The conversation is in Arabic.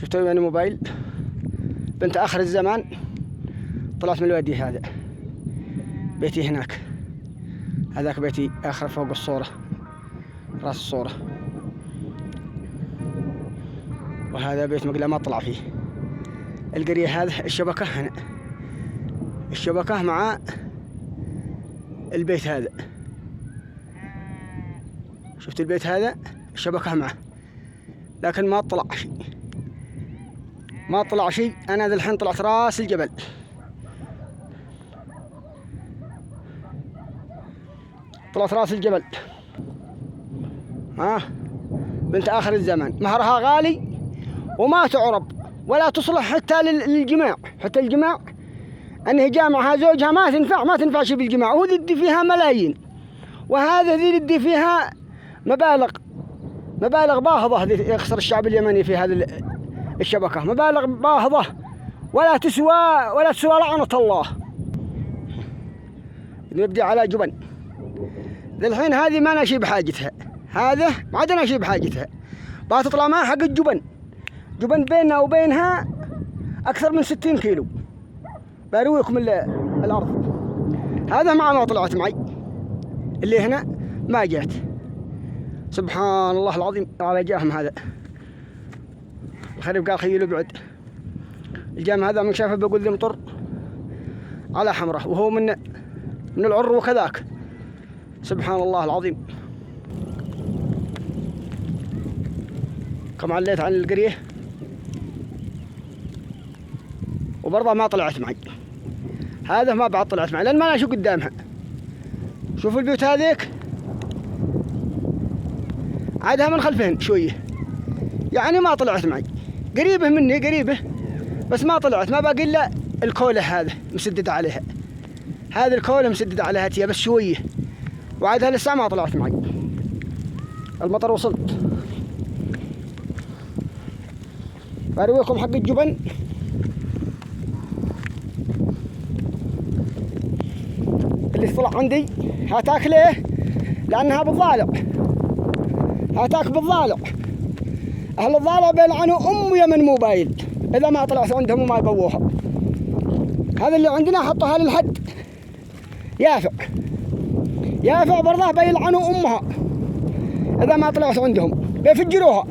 شفتوا يعني موبايل بنت آخر الزمان طلعت من الوادي. هذا بيتي هناك، هذاك بيتي آخر فوق الصورة، راس الصورة. وهذا بيت مقلا ما طلع فيه القرية. هذا الشبكة هنا، الشبكة مع البيت هذا. شفت البيت هذا الشبكة معه، لكن ما طلع شيء، ما طلع شيء. أنا ذا الحين طلعت راس الجبل، طلعت راس الجبل. بنت آخر الزمان، مهرها غالي وما تعرب ولا تصلح حتى للجماع. حتى الجماع أنه جامعها زوجها ما تنفع شيء بالجماع، وهو يدي فيها ملايين، وهذا ذي يدي فيها مبالغ باهظة. يخسر الشعب اليمني في هذه الشبكة مبالغ باهظة ولا تسوى لعنة الله. نبدي على جبن الحين. هذه ما نشي بحاجتها، هذا ما عاد نشي بحاجتها. تطلع معها حق الجبن. جبن بيننا وبينها أكثر من 60 كيلو. برويكم الأرض. هذا ما طلعت معي، اللي هنا ما جات. سبحان الله العظيم على جاهم. هذا الخريب قال خيلوا بعد. الجام هذا من شافه بقول ذي مطر على حمره، وهو من العر وكذاك. سبحان الله العظيم. كم عليت عن القرية وبرضه ما طلعت معي. هذا ما بعد طلعت معي لأن ما أنا شو قدامها. شوفوا البيوت هذيك عادها من خلفهن شوية، يعني ما طلعت معي. قريبة مني قريبة، بس ما طلعت. ما باقي إلا الكولة هذا مسدد عليها، هذه الكولة مسدد عليها تيا بس شوية، وعادها لسه ما طلعت معي. المطر وصلت. برويكم حق الجبن. اللي طلع عندي هاتاك ليه؟ لأنها بالضالع، هاتاك بالضالع. أهل الضالع بيلعنوا أم يمن موبايل إذا ما طلعت عندهم وما قووها. هذا اللي عندنا حطوها للحد. يافع برضه بيلعنوا أمها إذا ما طلعت عندهم، بيفجروها.